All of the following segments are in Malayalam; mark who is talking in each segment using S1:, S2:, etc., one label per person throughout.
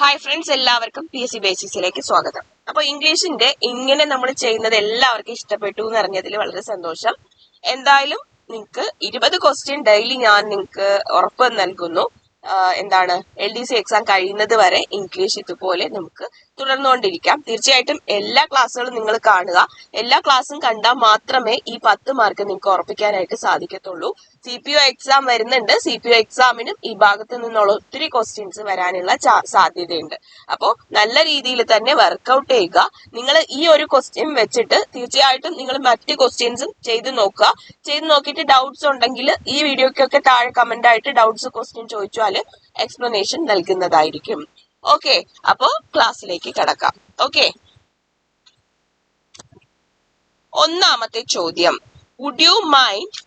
S1: ഹായ് ഫ്രണ്ട്സ്, എല്ലാവർക്കും PSC ബേസിക്സിലേക്ക് സ്വാഗതം. അപ്പൊ ഇംഗ്ലീഷിന്റെ ഇങ്ങനെ നമ്മൾ ചെയ്യുന്നത് എല്ലാവർക്കും ഇഷ്ടപ്പെട്ടു എന്ന് അറിഞ്ഞതിൽ വളരെ സന്തോഷം. എന്തായാലും നിങ്ങൾക്ക് 20 ക്വസ്റ്റ്യൻ ഡെയിലി ഞാൻ നിങ്ങൾക്ക് ഉറപ്പ് നൽകുന്നു. എന്താണ് LDC എക്സാം കഴിയുന്നത് വരെ ഇംഗ്ലീഷ് ഇതുപോലെ നമുക്ക് തുടർന്നുകൊണ്ടിരിക്കാം. തീർച്ചയായിട്ടും എല്ലാ ക്ലാസ്സുകളും നിങ്ങൾ കാണുക. എല്ലാ ക്ലാസ്സും കണ്ടാൽ മാത്രമേ ഈ 10 മാർക്ക് നിങ്ങൾക്ക് ഉറപ്പിക്കാനായിട്ട് സാധിക്കത്തുള്ളൂ. CPO എക്സാം വരുന്നുണ്ട്. CPO എക്സാമിനും ഈ ഭാഗത്ത് നിന്നുള്ള ഒത്തിരി ക്വസ്റ്റ്യൻസ് വരാനുള്ള സാധ്യതയുണ്ട്. അപ്പോൾ നല്ല രീതിയിൽ തന്നെ വർക്ക്ഔട്ട് ചെയ്യുക. നിങ്ങൾ ഈ ഒരു ക്വസ്റ്റ്യൻ വെച്ചിട്ട് തീർച്ചയായിട്ടും നിങ്ങൾ മറ്റ് ക്വസ്റ്റ്യൻസും ചെയ്ത് നോക്കുക. ചെയ്ത് നോക്കിയിട്ട് ഡൗട്ട്സ് ഉണ്ടെങ്കിൽ ഈ വീഡിയോക്കൊക്കെ താഴെ കമന്റ് ആയിട്ട് ഡൗട്ട്സ് ക്വസ്റ്റ്യൻ ചോദിച്ചാൽ എക്സ്പ്ലനേഷൻ നൽകുന്നതായിരിക്കും. ഓക്കെ, അപ്പോ ക്ലാസ്സിലേക്ക് കടക്കാം. ഓക്കെ, ഒന്നാമത്തെ ചോദ്യം, would you mind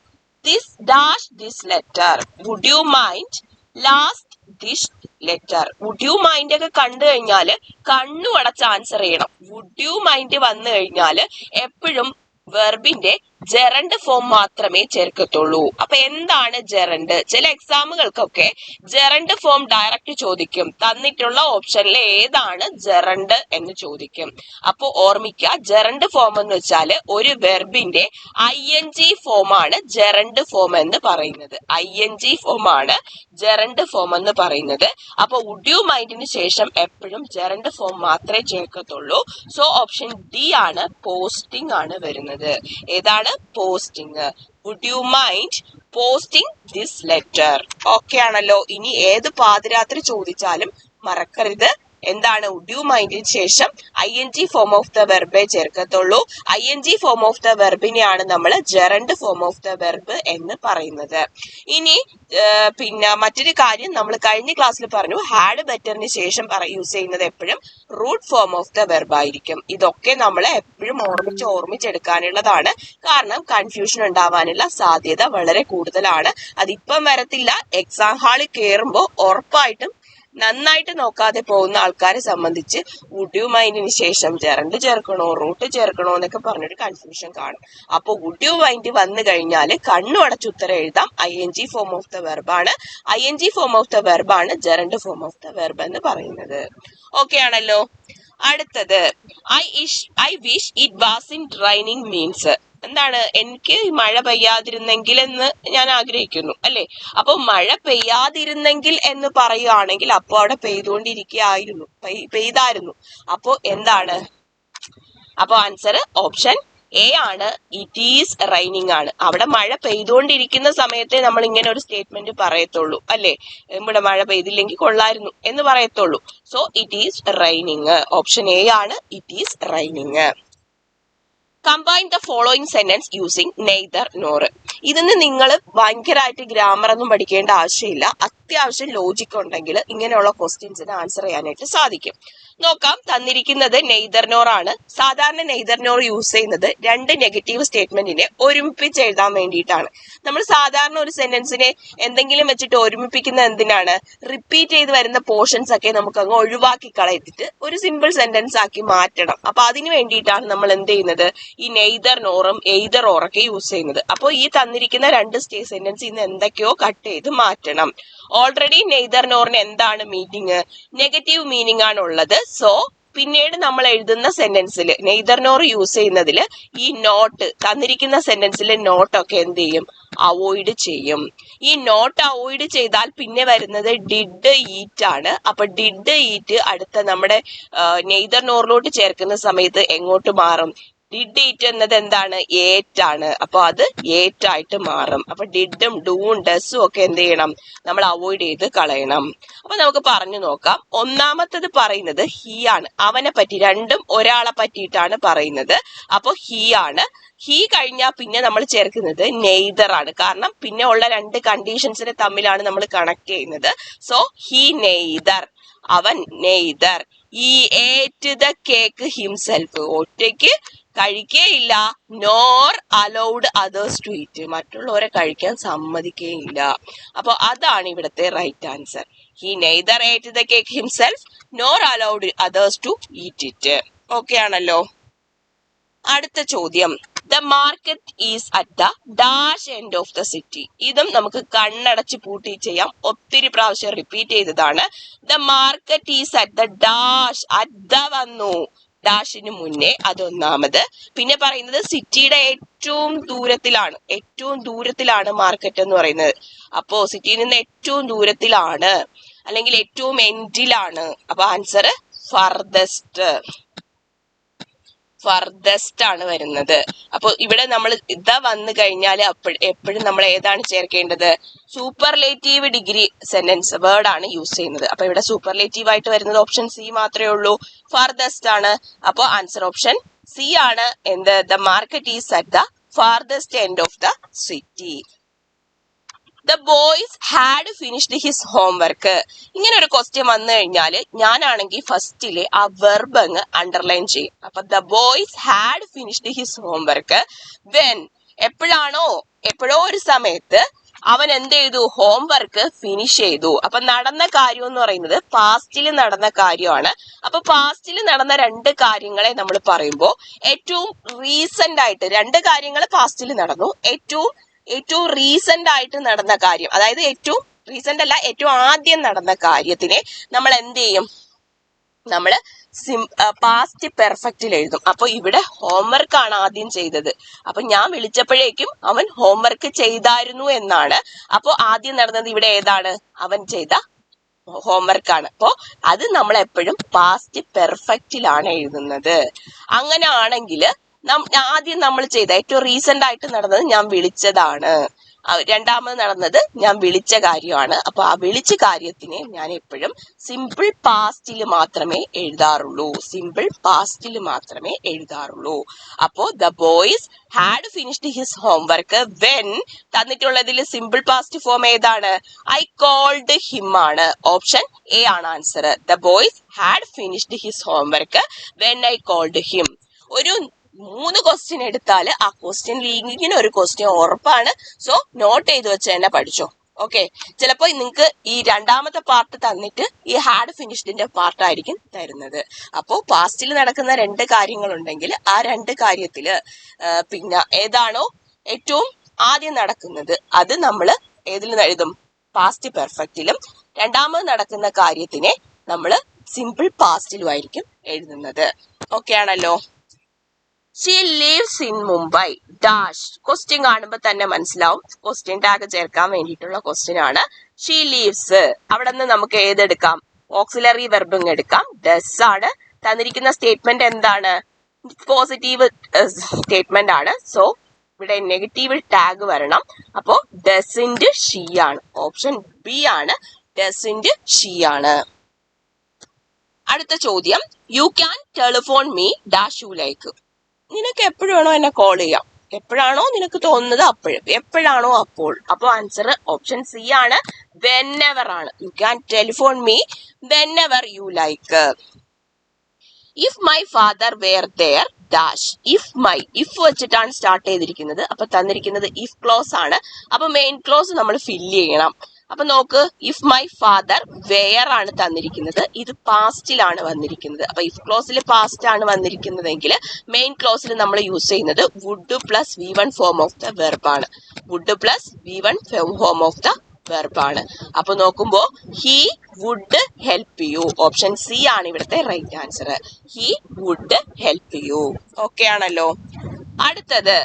S1: this dash this letter? Would you mind last this letter? Would you mind ഒക്കെ കണ്ടു കഴിഞ്ഞാല് കണ്ണു അടച്ച് ആൻസർ ചെയ്യണം. വുഡ് യു മൈൻഡ് വന്നു കഴിഞ്ഞാല് എപ്പോഴും വെർബിന്റെ ജെറണ്ട് ഫോം മാത്രമേ ചേർക്കത്തുള്ളൂ. അപ്പൊ എന്താണ് ജെറണ്ട്? ചില എക്സാമുകൾക്കൊക്കെ ജെറണ്ട് ഫോം ഡയറക്റ്റ് ചോദിക്കും. തന്നിട്ടുള്ള ഓപ്ഷനിൽ ഏതാണ് ജെറണ്ട് എന്ന് ചോദിക്കും. അപ്പൊ ഓർമ്മിക്കുക, ജെറണ്ട് ഫോം എന്ന് വെച്ചാൽ ഒരു വെർബിന്റെ ING ഫോം ആണ് ജെറണ്ട് ഫോം എന്ന് പറയുന്നത്. ING ഫോം ആണ് ജെറണ്ട് ഫോം എന്ന് പറയുന്നത്. അപ്പൊ വുഡ് യു മൈൻഡിന് ശേഷം എപ്പോഴും ജെറണ്ട് ഫോം മാത്രമേ ചേർക്കത്തുള്ളൂ. സോ ഓപ്ഷൻ ഡി ആണ്, പോസ്റ്റിംഗ് ആണ് വരുന്നത്. ഏതാണ്? Posting. Would you mind posting this letter? Okay ആണല്ലോ. ഇനി ഏത് പാതിരാത്രി ചോദിച്ചാലും മറക്കരുത്, എന്താണ് വുഡ് യു മൈൻഡിന് ശേഷം ING ഫോം ഓഫ് ദ വെർബേ ചേർക്കത്തുള്ളൂ. ING ഫോം ഓഫ് ദ വെർബിനെയാണ് നമ്മൾ gerund form of the verb എന്ന് പറയുന്നത്. ഇനി പിന്നെ മറ്റൊരു കാര്യം, നമ്മൾ കഴിഞ്ഞ ക്ലാസ്സിൽ പറഞ്ഞു, ഹാഡ് ബെറ്ററിന് ശേഷം യൂസ് ചെയ്യുന്നത് എപ്പോഴും root form of the verb ആയിരിക്കും. ഇതൊക്കെ നമ്മൾ എപ്പോഴും ഓർമ്മിച്ചെടുക്കാനുള്ളതാണ്. കാരണം കൺഫ്യൂഷൻ ഉണ്ടാവാനുള്ള സാധ്യത വളരെ കൂടുതലാണ്. അതിപ്പം വരത്തില്ല. എക്സാം ഹാളിൽ കയറുമ്പോൾ ഉറപ്പായിട്ടും നന്നായിട്ട് നോക്കാതെ പോകുന്ന ആൾക്കാരെ സംബന്ധിച്ച് വുഡ് യു മൈൻഡിന് ശേഷം ജെറണ്ട് ചേർക്കണോ റൂട്ട് ചേർക്കണോ എന്നൊക്കെ പറഞ്ഞൊരു കൺഫ്യൂഷൻ കാണും. അപ്പൊ വുഡ് യു മൈൻഡ് വന്നു കഴിഞ്ഞാൽ കണ്ണു അടച്ച് ഉത്തരം എഴുതാം. ING ഫോം ഓഫ് ദ വെർബാണ്. ING ഫോം ഓഫ് ദ വെർബാണ് gerund form of the verb എന്ന് പറയുന്നത്. ഓക്കെ ആണല്ലോ. അടുത്തത്, I wish it was in raining means എന്താണ്? എനിക്ക് മഴ പെയ്യാതിരുന്നെങ്കിൽ എന്ന് ഞാൻ ആഗ്രഹിക്കുന്നു, അല്ലെ? അപ്പൊ മഴ പെയ്യാതിരുന്നെങ്കിൽ എന്ന് പറയുകയാണെങ്കിൽ അപ്പൊ അവിടെ പെയ്തായിരുന്നു. അപ്പോ എന്താണ്? അപ്പൊ ആൻസർ ഓപ്ഷൻ A ആണ്, ഇറ്റ് ഈസ് റൈനിങ് ആണ്. അവിടെ മഴ പെയ്തുകൊണ്ടിരിക്കുന്ന സമയത്തെ നമ്മൾ ഇങ്ങനെ ഒരു സ്റ്റേറ്റ്മെന്റ് പറയത്തുള്ളൂ, അല്ലെ? ഇവിടെ മഴ പെയ്തില്ലെങ്കിൽ കൊള്ളായിരുന്നു എന്ന് പറയത്തുള്ളൂ. So it is raining. Option A ആണ്, it is raining. Combine the following sentence using neither nor. ഇതിന് നിങ്ങൾ ഭയങ്കരമായിട്ട് ഗ്രാമർ ഒന്നും പഠിക്കേണ്ട ആവശ്യമില്ല. അത്യാവശ്യം ലോജിക് ഉണ്ടെങ്കിൽ ഇങ്ങനെയുള്ള ക്വസ്റ്റ്യൻസിന് ആൻസർ ചെയ്യാനായിട്ട് സാധിക്കും. നോക്കാം. തന്നിരിക്കുന്നത് നെയ്തർ നോർ ആണ്. സാധാരണ നെയ്തർ നോർ യൂസ് ചെയ്യുന്നത് രണ്ട് നെഗറ്റീവ് സ്റ്റേറ്റ്മെന്റിനെ ഒരുമിപ്പിച്ച് എഴുതാൻ വേണ്ടിയിട്ടാണ്. നമ്മൾ സാധാരണ ഒരു സെന്റൻസിനെ എന്തെങ്കിലും വെച്ചിട്ട് ഒരുമിപ്പിക്കുന്ന എന്തിനാണ്? റിപ്പീറ്റ് ചെയ്ത് വരുന്ന പോർഷൻസ് ഒക്കെ നമുക്ക് അങ്ങ് ഒഴിവാക്കി കളഞ്ഞിട്ട് ഒരു സിമ്പിൾ സെന്റൻസ് ആക്കി മാറ്റണം. അപ്പൊ അതിന് വേണ്ടിയിട്ടാണ് നമ്മൾ എന്ത് ചെയ്യുന്നത്? ഈ നെയ്തർ നോറും എയ്തർ ഓറൊക്കെ യൂസ് ചെയ്യുന്നത്. അപ്പോൾ ഈ തന്നിരിക്കുന്ന രണ്ട് സെന്റൻസ് ഇന്ന് എന്തൊക്കെയോ കട്ട് ചെയ്ത് മാറ്റണം. ഓൾറെഡി നെയ്തർ നോറിന് എന്താണ് മീനിങ്? നെഗറ്റീവ് മീനിങ് ആണ് ഉള്ളത്. സോ പിന്നീട് നമ്മൾ എഴുതുന്ന സെന്റൻസിൽ നെയ്തർ നോർ യൂസ് ചെയ്യുന്നതിൽ ഈ നോട്ട്, തന്നിരിക്കുന്ന സെന്റൻസിലെ നോട്ടൊക്കെ എന്ത് ചെയ്യും? അവോയ്ഡ് ചെയ്യും. ഈ നോട്ട് അവോയ്ഡ് ചെയ്താൽ പിന്നെ വരുന്നത് ഡിഡ് ഈറ്റ് ആണ്. അപ്പൊ ഡിഡ് ഈറ്റ് അടുത്ത നമ്മുടെ നെയ്തർ നോറിലോട്ട് ചേർക്കുന്ന സമയത്ത് എങ്ങോട്ട് മാറും? ഡിഡ് ഈറ്റ് എന്നത് എന്താണ്? ഏറ്റ് ആണ്. അപ്പൊ അത് ഏറ്റ് ആയിട്ട് മാറും. അപ്പൊ ഡിഡും ഡൂവും ഡസും ഒക്കെ എന്ത് ചെയ്യണം? നമ്മൾ അവോയ്ഡ് ചെയ്ത് കളയണം. അപ്പൊ നമുക്ക് പറഞ്ഞു നോക്കാം. ഒന്നാമത്തത് പറയുന്നത് ഹീ ആണ്. അവനെ പറ്റി, രണ്ടും ഒരാളെ പറ്റിയിട്ടാണ് പറയുന്നത്. അപ്പൊ ഹീ ആണ്. ഹീ കഴിഞ്ഞാൽ പിന്നെ നമ്മൾ ചേർക്കുന്നത് നെയ്തർ ആണ്. കാരണം പിന്നെ ഉള്ള രണ്ട് കണ്ടീഷൻസിനെ തമ്മിലാണ് നമ്മൾ കണക്ട് ചെയ്യുന്നത്. സോ ഹീ നെയ്തർ, അവൻ നെയ്തർ. ഈ ഏറ്റ് ദ കേക്ക് ഹിംസെൽഫ്, ഒറ്റയ്ക്ക് കഴിക്കേയില്ല. Nor allowed others to eat, മറ്റുള്ളവരെ കഴിക്കാൻ സമ്മതിക്കുകയില്ല. അപ്പൊ അതാണ് ഇവിടുത്തെ right answer. He neither ate the cake himself nor allowed others to eat it. Okay ആണല്ലോ. അടുത്ത ചോദ്യം, the market is at the dash end of the city. ഇതും നമുക്ക് കണ്ണടച്ച് പൂട്ടി ചെയ്യാം, ഒത്തിരി പ്രാവശ്യം റിപ്പീറ്റ് ചെയ്തതാണ്. The market is at the dash, at the വന്നു, ഡാഷിന് മുന്നേ, അതൊന്നാമത്. പിന്നെ പറയുന്നത് സിറ്റിയുടെ ഏറ്റവും ദൂരത്തിലാണ് മാർക്കറ്റ് എന്ന് പറയുന്നത്. അപ്പോ സിറ്റിയിൽ നിന്ന് ഏറ്റവും ദൂരത്തിലാണ് അല്ലെങ്കിൽ ഏറ്റവും എൻഡിലാണ്. അപ്പൊ ആൻസർ ഫർദസ്റ്റ് ആണ് വരുന്നത്. അപ്പൊ ഇവിടെ നമ്മൾ ഇതാ വന്നു കഴിഞ്ഞാൽ എപ്പോഴും നമ്മൾ ഏതാണ് ചേർക്കേണ്ടത്? സൂപ്പർലേറ്റീവ് ഡിഗ്രി സെന്റൻസ് വേർഡ് ആണ് യൂസ് ചെയ്യുന്നത്. അപ്പൊ ഇവിടെ സൂപ്പർലേറ്റീവ് ആയിട്ട് വരുന്നത് ഓപ്ഷൻ സി മാത്രമേ ഉള്ളൂ, ഫാർദസ്റ്റ് ആണ്. അപ്പൊ ആൻസർ ഓപ്ഷൻ സി ആണ്. എന്ത്? The market is at the farthest end of the city. The boys had finished his homework. ഇങ്ങനെ ഒരു ക്വസ്റ്റ്യൻ വന്നു കഴിഞ്ഞാൽ ഞാനാണെങ്കിൽ ഫസ്റ്റിലെ ആ വെർബ് അങ്ങ് അണ്ടർലൈൻ ചെയ്യും. അപ്പൊ the boys had finished his homework when, എപ്പോഴോ ഒരു സമയത്ത് അവൻ എന്ത് ചെയ്തു? ഹോംവർക്ക് ഫിനിഷ് ചെയ്തു. അപ്പൊ നടന്ന കാര്യം എന്ന് പറയുന്നത് പാസ്റ്റിൽ നടന്ന കാര്യമാണ്. അപ്പൊ പാസ്റ്റിൽ നടന്ന രണ്ട് കാര്യങ്ങളെ നമ്മൾ പറയുമ്പോൾ ഏറ്റവും റീസെന്റ് ആയിട്ട് രണ്ട് കാര്യങ്ങൾ പാസ്റ്റിൽ നടന്നു. ഏറ്റവും റീസെന്റ് ആയിട്ട് നടന്ന കാര്യം, അതായത് ഏറ്റവും റീസെന്റ് അല്ല, ഏറ്റവും ആദ്യം നടന്ന കാര്യത്തിനെ നമ്മൾ എന്ത് ചെയ്യും? നമ്മള് പാസ്റ്റ് പെർഫെക്റ്റിൽ എഴുതും. അപ്പൊ ഇവിടെ ഹോംവർക്ക് ആണ് ആദ്യം ചെയ്തത്. അപ്പൊ ഞാൻ വിളിച്ചപ്പോഴേക്കും അവൻ ഹോംവർക്ക് ചെയ്തായിരുന്നു എന്നാണ്. അപ്പൊ ആദ്യം നടന്നത് ഇവിടെ ഏതാണ്? അവൻ ചെയ്ത ഹോംവർക്ക് ആണ്. അപ്പോ അത് നമ്മൾ എപ്പോഴും പാസ്റ്റ് പെർഫെക്റ്റിലാണ് എഴുതുന്നത്. അങ്ങനെ ആണെങ്കിൽ ആദ്യം നമ്മൾ ചെയ്ത ഏറ്റവും റീസെന്റ് ആയിട്ട് നടന്നത് ഞാൻ വിളിച്ചതാണ്, രണ്ടാമത് നടന്നത് ഞാൻ വിളിച്ച കാര്യമാണ്. അപ്പൊ ആ വിളിച്ച കാര്യത്തിനെ ഞാൻ എപ്പോഴും സിമ്പിൾ പാസ്റ്റിൽ മാത്രമേ എഴുതാറുള്ളൂ. അപ്പോ the boys had finished his homework when, തന്നിട്ടുള്ളതിൽ സിമ്പിൾ പാസ്റ്റ് ഫോം ഏതാണ്? ഐ കോൾഡ് ഹിം ആണ്. ഓപ്ഷൻ എ ആണ് answer. The boys had finished his homework when I called him. ഒരു 3 ക്വസ്റ്റ്യൻ എടുത്താൽ ആ ക്വസ്റ്റ്യൻ ഇങ്ങനെ ഒരു ക്വസ്റ്റ്യൻ ഉറപ്പാണ്. സോ നോട്ട് ചെയ്ത് വെച്ച് തന്നെ പഠിച്ചോ. ഓക്കെ, ചിലപ്പോ നിങ്ങൾക്ക് ഈ രണ്ടാമത്തെ പാർട്ട് തന്നിട്ട് ഈ ഹാഡ് ഫിനിഷ്ഡിന്റെ പാർട്ട് ആയിരിക്കും തരുന്നത്. അപ്പോ പാസ്റ്റിൽ നടക്കുന്ന 2 കാര്യങ്ങളുണ്ടെങ്കിൽ ആ 2 കാര്യത്തില് പിന്നെ ഏതാണോ ഏറ്റവും ആദ്യം നടക്കുന്നത് അത് നമ്മൾ ഏതിൽ എഴുതും? പാസ്റ്റ് പെർഫെക്റ്റിലും. രണ്ടാമത് നടക്കുന്ന കാര്യത്തിനെ നമ്മൾ സിമ്പിൾ പാസ്റ്റിലുമായിരിക്കും എഴുതുന്നത്. ഓക്കെ ആണല്ലോ. She leaves in Mumbai dash. Question കാണുമ്പോൾ തന്നെ മനസ്സിലാവും, ക്വസ്റ്റ്യൻ ടാഗ് ചേർക്കാൻ വേണ്ടിയിട്ടുള്ള ക്വസ്റ്റ്യൻ ആണ്. ഷീ ലീവ്സ്, അവിടെ നിന്ന് നമുക്ക് ഏതെടുക്കാം? ഓക്സിലറി വെർബിങ് എടുക്കാം. ഡസ് ആണ്. തന്നിരിക്കുന്ന സ്റ്റേറ്റ്മെന്റ് എന്താണ്? പോസിറ്റീവ് സ്റ്റേറ്റ്മെന്റ് ആണ്. സോ ഇവിടെ നെഗറ്റീവ് ടാഗ് വരണം. അപ്പോ ഡസിന്റ് ഷീ ആണ്. ഓപ്ഷൻ ബി ആണ്, ഡസിന്റ് ഷീ ആണ്. അടുത്ത ചോദ്യം, U can telephone me dash you like. നിനക്ക് എപ്പോഴും വേണോ എന്നെ കോൾ ചെയ്യാം, എപ്പോഴാണോ നിനക്ക് തോന്നുന്നത് അപ്പോഴും, എപ്പോഴാണോ അപ്പോൾ. അപ്പൊ ആൻസർ ഓപ്ഷൻ സി ആണ്, വെന്നെവർ ആണ്. You can telephone me whenever you like. If my father were there dash. If വെച്ചിട്ടാണ് സ്റ്റാർട്ട് ചെയ്തിരിക്കുന്നത്. അപ്പൊ തന്നിരിക്കുന്നത് ഇഫ് ക്ലോസ് ആണ്. അപ്പൊ മെയിൻ ക്ലോസ് നമ്മൾ ഫില്ല് ചെയ്യണം. അപ്പൊ നോക്ക്, ഇഫ് മൈ ഫാദർ വെയർ ആണ് തന്നിരിക്കുന്നത്, ഇത് പാസ്റ്റിലാണ് വന്നിരിക്കുന്നത്. അപ്പൊ ഇഫ് ക്ലോസിൽ പാസ്റ്റ് ആണ് വന്നിരിക്കുന്നതെങ്കിൽ മെയിൻ ക്ലോസിൽ നമ്മൾ യൂസ് ചെയ്യുന്നത് would plus V1 form of the verb ആണ്. Would plus V1 form of the verb ആണ്. അപ്പൊ നോക്കുമ്പോ he would help you. Option C ആണ് ഇവിടുത്തെ right answer. He would help you. Okay ആണല്ലോ. അടുത്തത്,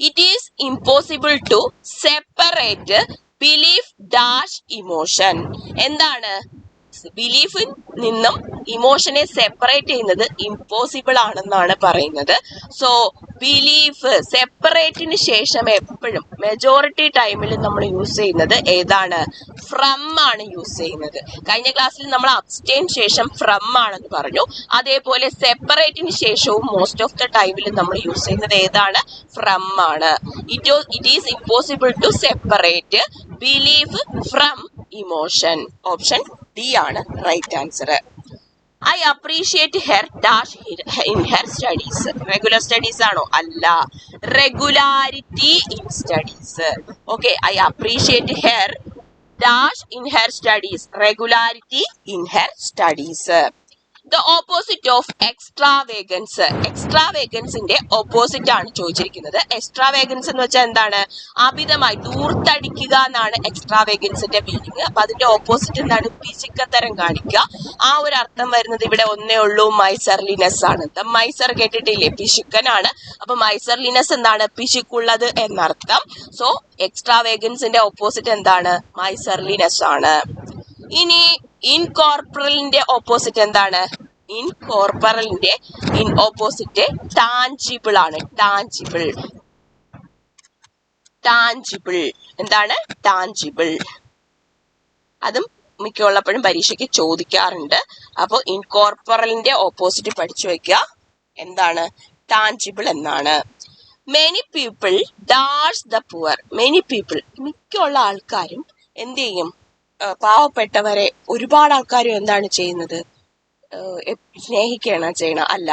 S1: it is impossible to separate belief dash emotion. എന്താണ്? ബിലീഫിൽ നിന്നും ഇമോഷനെ സെപ്പറേറ്റ് ചെയ്യുന്നത് ഇമ്പോസിബിൾ ആണെന്നാണ് പറയുന്നത്. സോ ബിലീഫ് സെപ്പറേറ്റിന് ശേഷം എപ്പോഴും മെജോറിറ്റി ടൈമിൽ നമ്മൾ യൂസ് ചെയ്യുന്നത് ഏതാണ്? ഫ്രം ആണ് യൂസ് ചെയ്യുന്നത്. കഴിഞ്ഞ ക്ലാസ്സിൽ നമ്മൾ അബ്സ്റ്റെയിൻ ശേഷം ഫ്രം ആണെന്ന് പറഞ്ഞു. അതേപോലെ സെപ്പറേറ്റിന് ശേഷവും മോസ്റ്റ് ഓഫ് ദ ടൈമിൽ നമ്മൾ യൂസ് ചെയ്യുന്നത് ഏതാണ്? ഫ്രം ആണ്. It is impossible to separate belief from emotion. Option D ആണ് right answer. I appreciate her dash in her studies. Regular studies ആണോ? അല്ല, regularity in studies. Okay, I appreciate her dash in her studies. Regularity in her studies. The opposite of extravagance. എക്സ്ട്രാവേഗൻസിന്റെ ഓപ്പോസിറ്റ് ആണ് ചോദിച്ചിരിക്കുന്നത്. എക്സ്ട്രാവേഗൻസ് എന്ന് വെച്ചാൽ എന്താണ്? അമിതമായി ദൂർത്തടിക്കുക എന്നാണ് എക്സ്ട്രാവേഗൻസിന്റെ മീനിങ്. അപ്പൊ അതിന്റെ ഓപ്പോസിറ്റ് എന്താണ്? പിശുക്കത്തരം കാണിക്കുക. ആ ഒരു അർത്ഥം വരുന്നത് ഇവിടെ ഒന്നേ ഉള്ളൂ, മൈസർലിനെസ് ആണ്. മൈസർ കേട്ടിട്ടില്ലേ? പിശുക്കനാണ്. അപ്പൊ മൈസർലിനെസ് എന്താണ്? പിശുക്കുള്ളത് എന്നർത്ഥം. സോ എക്സ്ട്രാവേഗൻസിന്റെ ഓപ്പോസിറ്റ് എന്താണ്? മൈസർലിനെസ് ആണ്. ഇനി ഇൻകോർപ്പറലിന്റെ ഓപ്പോസിറ്റ് എന്താണ്? ഇൻകോർപ്പറലിന്റെ ഓപ്പോസിറ്റ് ടാഞ്ചിബിൾ ആണ്. ടാഞ്ചിബിൾ. ടാഞ്ചിബിൾ എന്താണ്? ടാഞ്ചിബിൾ. അതും മിക്കുള്ളപ്പോഴും പരീക്ഷയ്ക്ക് ചോദിക്കാറുണ്ട്. അപ്പൊ ഇൻകോർപ്പറലിന്റെ ഓപ്പോസിറ്റ് പഠിച്ചു വെക്കുക. എന്താണ്? ടാഞ്ചിബിൾ എന്നാണ്. Many people dash the poor. Many people മിക്കുള്ള ആൾക്കാരും എന്ത് ചെയ്യും? പാവപ്പെട്ടവരെ ഒരുപാട് ആൾക്കാരും എന്താണ് ചെയ്യുന്നത്? സ്നേഹിക്കുകയാണ് ചെയ്യണം? അല്ല,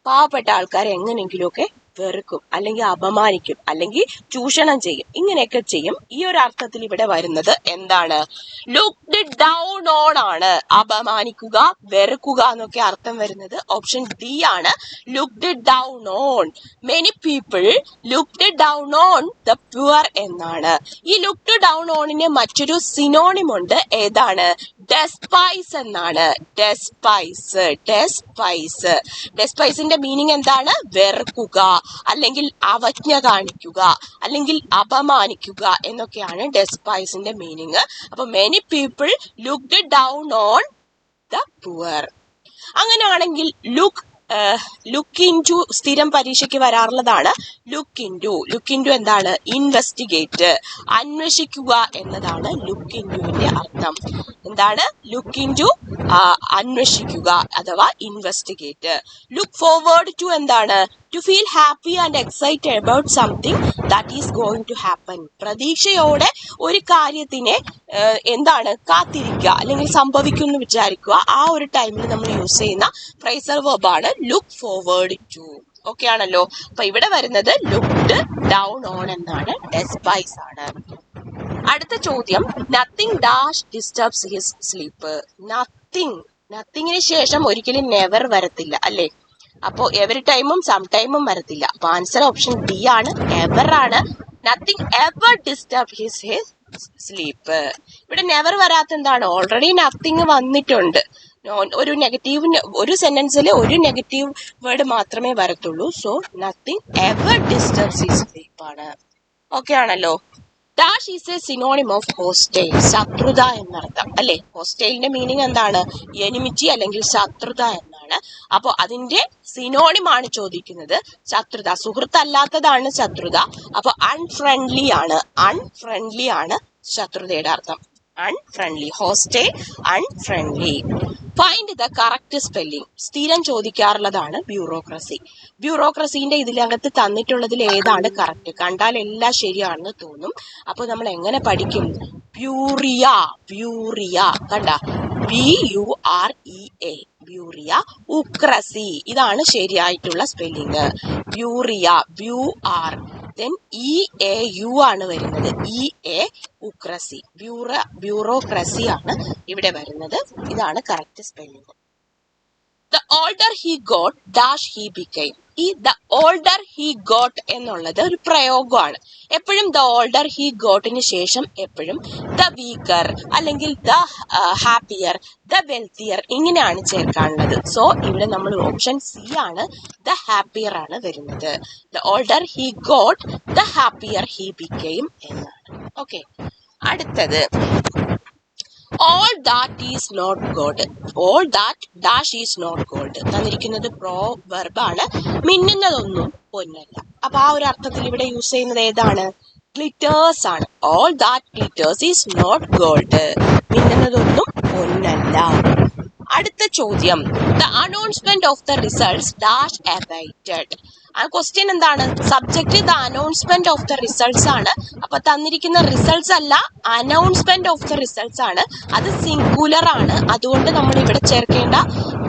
S1: പാവപ്പെട്ട ആൾക്കാരെ എങ്ങനെയെങ്കിലുമൊക്കെ വെറുക്കും, അല്ലെങ്കിൽ അപമാനിക്കും, അല്ലെങ്കിൽ ചൂഷണം ചെയ്യും. ഇങ്ങനെയൊക്കെ ചെയ്യും. ഈ ഒരു അർത്ഥത്തിൽ ഇവിടെ വരുന്നത് എന്താണ്? ലുക്ക്ഡ് ഡൗൺ ഓൺ ആണ്. അപമാനിക്കുക, വെറുക്കുക എന്നൊക്കെ അർത്ഥം വരുന്നത് ഓപ്ഷൻ ഡി ആണ്. Looked down on. Many people looked down on the poor എന്നാണ്. ഈ ലുക്ക്ഡ് ഡൗൺ ഓണിന് മറ്റൊരു സിനോണിം ഉണ്ട്. ഏതാണ്? ഡെസ്പൈസ് എന്നാണ്. ഡെസ്പൈസ്. ഡെസ്പൈസ്. ഡെസ്പൈസിന്റെ മീനിങ് എന്താണ്? വെറുക്കുക, അല്ലെങ്കിൽ അവജ്ഞ കാണിക്കുക, അല്ലെങ്കിൽ അപമാനിക്കുക എന്നൊക്കെയാണ് ഡെസ്പൈസിന്റെ മീനിങ്. അപ്പൊ many people looked down on the poor. അങ്ങനെയാണെങ്കിൽ ലുക്ക് ഇൻ ടു സ്ഥിരം പരീക്ഷയ്ക്ക് വരാറുള്ളതാണ്. ലുക്ക് ഇൻ ടു എന്താണ്? ഇൻവെസ്റ്റിഗേറ്റ്. അന്വേഷിക്കുക എന്നതാണ് ലുക്ക് ഇൻ ടുവിന്റെ അർത്ഥം. എന്താണ്? ലുക്ക് ഇൻ ടു അന്വേഷിക്കുക അഥവാ ഇൻവെസ്റ്റിഗേറ്റ്. ലുക്ക് ഫോർവേഡ് ടു എന്താണ്? To feel happy and excited about something that is going to happen. പ്രതീക്ഷയോടെ ഒരു കാര്യത്തിനെ എന്താണ്? കാത്തിരിക്കുക, അല്ലെങ്കിൽ സംഭവിക്കും എന്ന് വിചാരിക്കുക. ആ ഒരു ടൈമിൽ നമ്മൾ യൂസ് ചെയ്യുന്ന ഫ്രേസൽ വെർബാണ് ലുക്ക് ഫോർവേഡ് ടു. ഓക്കെ ആണല്ലോ. അപ്പൊ ഇവിടെ വരുന്നത് ലുക്ക്ഡ് ഡൗൺ ഓൺ എന്നാണ്. ഡെസ്പൈസ് ആണ്. അടുത്ത ചോദ്യം, nothing dash disturbs his sleep. നത്തിങ്ങിന് ശേഷം ഒരിക്കലും നെവർ വരത്തില്ല, അല്ലെ? അപ്പോ എവറി ടൈമും സം ടൈമും വരത്തില്ല. അപ്പൊ ആൻസർ ഓപ്ഷൻ ഡി ആണ്. എവർ ആണ്. Nothing ever disturb his sleep. ഇവിടെ നെവർ വരാത്ത എന്താണ്? ഓൾറെഡി നത്തിങ് വന്നിട്ടുണ്ട്. ഒരു സെന്റൻസിൽ ഒരു നെഗറ്റീവ് വേർഡ് മാത്രമേ വരത്തുള്ളൂ. So nothing ever disturbs his sleep ആണ്. ഓക്കെ ആണല്ലോ. Dash is A synonym of hostile. ശത്രുത എന്നർത്ഥം, അല്ലെ? ഹോസ്റ്റൈലിന്റെ മീനിങ് എന്താണ്? എനിമിറ്റി അല്ലെങ്കിൽ ശത്രുത എന്നാണ്. അപ്പൊ അതിന്റെ സിനോണിം ആണ് ചോദിക്കുന്നത്. ശത്രുത. സുഹൃത്തല്ലാത്തതാണ് ശത്രുത. അപ്പൊ അൺഫ്രണ്ട്ലി ആണ്. അൺഫ്രണ്ട്ലി ആണ് ശത്രുതയുടെ അർത്ഥം. Unfriendly. Hostile, unfriendly. Find the correct spelling. സ്ഥിരം ചോദിക്കാറുള്ളതാണ് ബ്യൂറോക്രസി. ബ്യൂറോക്രസിന്റെ ഇതിനകത്ത് തന്നിട്ടുള്ളതിൽ ഏതാണ് കറക്റ്റ്? കണ്ടാൽ എല്ലാം ശരിയാണെന്ന് തോന്നും. അപ്പൊ നമ്മൾ എങ്ങനെ പഠിക്കും? ബ്യൂറിയ. ബ്യൂറിയ കണ്ട, BUREA. ബ്യൂറിയ. ഉക്രസി. ഇതാണ് ശരിയായിട്ടുള്ള സ്പെല്ലിംഗ്. ബ്യൂറിയ. BUR. then EAU ആണ് വരുന്നത്. EA ഉക്രസി. ബ്യൂറോക്രസി ആണ് ഇവിടെ വരുന്നത്. ഇതാണ് correct spelling. The older he got, dash he became. ഈ ദ ഓൾഡർ ഹി ഗോട്ട് എന്നുള്ളത് ഒരു പ്രയോഗമാണ്. എപ്പോഴും ദ ഓൾഡർ ഹി ഗോട്ടിന് ശേഷം എപ്പോഴും ദ വീക്കർ, അല്ലെങ്കിൽ ദ ഹാപ്പിയർ, ദ വെൽത്തിയർ ഇങ്ങനെയാണ് ചേർക്കാനുള്ളത്. സോ ഇവിടെ നമ്മൾ ഓപ്ഷൻ സി ആണ്. ദ ഹാപ്പിയർ ആണ് വരുന്നത്. The older he got, the happier he became എന്നാണ്. ഓക്കെ, അടുത്തത് all that is not gold. all that dash is not gold. തന്നിരിക്കുന്നത് പ്രോവർബ് ആണ്. മിന്നുന്നതൊന്നും പൊന്നല്ല. അപ്പൊ ആ ഒരു അർത്ഥത്തിൽ ഇവിടെ യൂസ് ചെയ്യുന്നത് ഏതാണ്? ഗ്ലിറ്റേഴ്സ് ആണ്. all that glitters is not gold. മിന്നുന്നതൊന്നും പൊന്നല്ല. അടുത്ത ചോദ്യം, the announcement of the results dash awaited. ആ ക്വസ്റ്റ്യൻ എന്താണ്? Subject the announcement of the results ആണ്. അപ്പൊ തന്നിരിക്കുന്ന റിസൾട്ട്സ് അല്ല, അനൗൺസ്മെന്റ് ഓഫ് ദ റിസൾട്ട്സ് ആണ്. അത് സിംഗുലർ ആണ്. അതുകൊണ്ട് നമ്മൾ ഇവിടെ ചേർക്കേണ്ട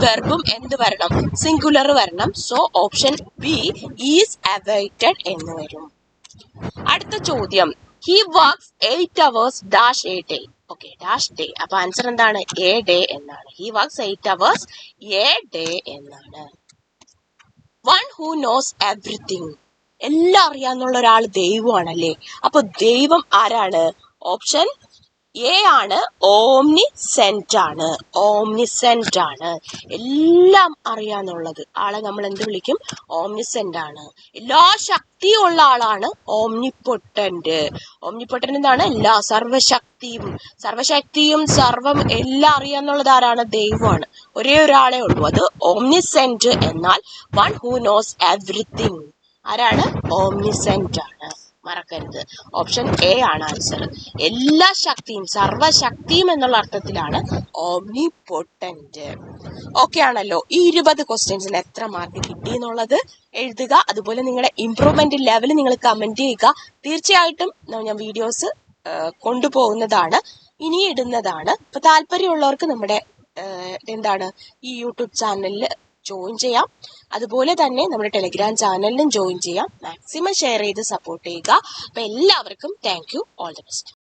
S1: വെർബും എന്ത് വരണം? സിംഗുലർ വരണം. So option B is awaited എന്ന് വരും. അടുത്ത ചോദ്യം, he works 8 hours dash a day. Okay, dash day. അപ്പൊ ആൻസർ എന്താണ്? എ ഡേ എന്നാണ്. He works 8 hours a day എന്നാണ്. One who knows everything. എല്ലാം അറിയാന്നുള്ള ഒരാൾ ദൈവമാണല്ലേ. അപ്പൊ ദൈവം ആരാണ്? ഓപ്ഷൻ എ ആണ്, ഓംനിസെന്റ് ആണ്. ഓംനിസെന്റ് ആണ്, എല്ലാം അറിയാന്നുള്ളത് ആളെ നമ്മൾ എന്ത് വിളിക്കും? ഓംനിസെന്റ് ആണ്. എല്ലാ ശക്തിയും ഉള്ള ആളാണ് ഓംനിപൊട്ടന്റ്. ഓംനിപൊട്ടന്റ് എന്താണ്? എല്ലാ സർവശക്തിയും സർവം എല്ലാം അറിയാന്നുള്ളത് ആരാണ്? ദൈവമാണ്. ഒരേ ഒരാളെ ഉള്ളൂ, അത് ഓംനിസെന്റ്. എന്നാൽ വൺ ഹൂ നോസ് എവറിത്തിങ് ആരാണ്? ഓംനിസെന്റ് ആണ്. മറക്കരുത്, ഓപ്ഷൻ എ ആണ് ആൻസർ. എല്ലാ ശക്തിയും സർവശക്തിയും എന്നുള്ള അർത്ഥത്തിലാണ് ഓംനിപൊട്ടന്റ്. ഓക്കെ ആണല്ലോ. ഈ 20 ക്വസ്റ്റ്യൻസിന് എത്ര മാർക്ക് കിട്ടി എന്നുള്ളത് എഴുതുക. അതുപോലെ നിങ്ങളുടെ ഇംപ്രൂവ്മെന്റ് ലെവൽ നിങ്ങൾ കമന്റ് ചെയ്യുക. തീർച്ചയായിട്ടും ഞാൻ വീഡിയോസ് കൊണ്ടുപോകുന്നതാണ്, ഇനി ഇടുന്നതാണ്. അപ്പൊ താല്പര്യമുള്ളവർക്ക് നമ്മുടെ എന്താണ് ഈ യൂട്യൂബ് ചാനലിൽ ജോയിൻ ചെയ്യാം. അതുപോലെ തന്നെ നമ്മുടെ ടെലിഗ്രാം ചാനലിലും ജോയിൻ ചെയ്യാം. മാക്സിമം ഷെയർ ചെയ്ത് സപ്പോർട്ട് ചെയ്യുക. അപ്പൊ എല്ലാവർക്കും thank you. All the best.